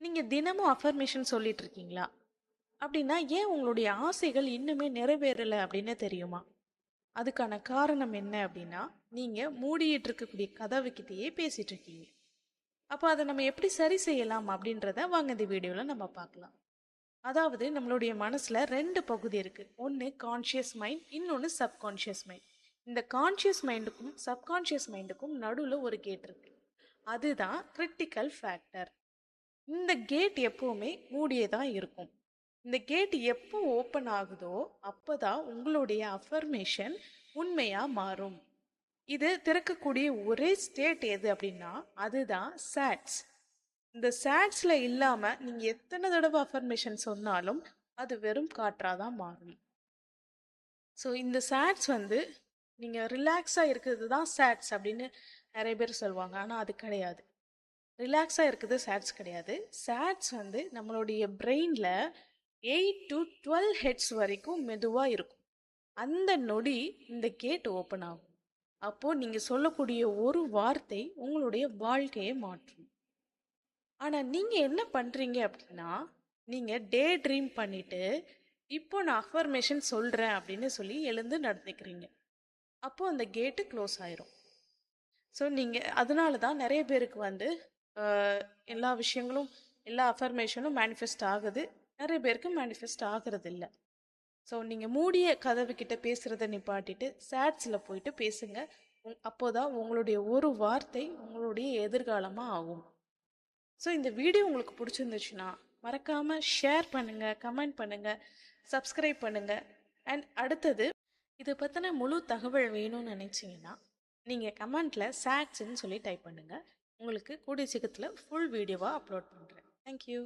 நீங்க தினமும் அஃபர்மேஷன் சொல்லிட்டு இருக்கீங்களா? அப்படின்னா ஏன் உங்களுடைய ஆசைகள் இன்னுமே நிறைவேறல அப்படின்னு தெரியுமா? அதுக்கான காரணம் என்ன அப்படின்னா, நீங்க மூடிட்டு இருக்கக்கூடிய கதவுகிட்டயே பேசிட்டு இருக்கீங்க. அப்போ அதை நம்ம எப்படி சரி செய்யலாம் அப்படின்றத வாங்க இந்த வீடியோல நம்ம பார்க்கலாம். அதாவது நம்மளுடைய மனசுல ரெண்டு பகுதி இருக்கு. ஒன்று கான்ஷியஸ் மைண்ட், இன்னொன்று சப்கான்ஷியஸ் மைண்ட். இந்த கான்ஷியஸ் மைண்டுக்கும் சப்கான்ஷியஸ் மைண்டுக்கும் நடுவில் ஒரு கேட் இருக்கு. அதுதான் கிரிட்டிக்கல் ஃபேக்டர். இந்த கேட் எப்பவுமே மூடியே தான் இருக்கும். இந்த கேட் எப்போ ஓப்பன் ஆகுதோ அப்போதான் உங்களுடைய அஃபர்மேஷன் உண்மையா மாறும். இது திறக்கக்கூடிய ஒரே ஸ்டேட் எது அப்படின்னா அதுதான் சாட்ஸ். இந்த சாட்ஸ்ல இல்லாம நீங்க எத்தனை தடவை அஃபர்மேஷன் சொன்னாலும் அது வெறும் காற்றாதான் மாறும். ஸோ இந்த சாட்ஸ் நீங்க ரிலாக்ஸா இருக்கிறது தான் சாட்ஸ் அப்படின்னு நிறைய பேர் சொல்லுவாங்க. ஆனால் அது கிடையாது. ரிலாக்ஸாக இருக்குது சாட்ஸ் கிடையாது. சாட்ஸ் நம்மளுடைய பிரெயினில் 8 to 12 ஹெட்ஸ் வரைக்கும் மெதுவாக இருக்கும். அந்த நொடி இந்த கேட் ஓப்பன் ஆகும். அப்போது நீங்கள் சொல்லக்கூடிய ஒரு வார்த்தை உங்களுடைய வாழ்க்கையை மாற்றும். ஆனால் நீங்கள் என்ன பண்ணுறீங்க அப்படின்னா, நீங்கள் டே ட்ரீம் பண்ணிவிட்டு இப்போ நான் அஃபர்மேஷன் சொல்கிறேன் அப்படின்னு சொல்லி எழுந்து நடந்துக்கிறீங்க. அப்போது அந்த கேட்டு க்ளோஸ் ஆயிரும். ஸோ நீங்கள் அதனால தான் நிறைய பேருக்கு எல்லா விஷயங்களும் எல்லா அஃபர்மேஷனும் மேனிஃபெஸ்ட் ஆகுது. நிறைய பேருக்கு மேனிஃபெஸ்ட் ஆகிறது இல்லை. ஸோ நீங்கள் மூடிய கதவுக்கிட்ட பேசுகிறத நிப்பாட்டிட்டு சாட்ஸில் போயிட்டு பேசுங்க. அப்போதான் உங்களுடைய ஒரு வார்த்தை உங்களுடைய எதிர்காலமாக ஆகும். ஸோ இந்த வீடியோ உங்களுக்கு பிடிச்சிருந்துச்சுன்னா மறக்காமல் ஷேர் பண்ணுங்கள், கமெண்ட் பண்ணுங்கள், சப்ஸ்கிரைப் பண்ணுங்கள். அண்ட் அடுத்தது இதை பற்றின முழு தகவல் வேணும்னு நினச்சிங்கன்னா நீங்கள் கமெண்ட்டில் சாட்ஸ்ன்னு சொல்லி டைப் பண்ணுங்கள். உங்களுக்கு கூடிய சீக்கிரத்தில் ஃபுல் வீடியோவாக அப்லோட் பண்ணுறேன். தேங்க்யூ.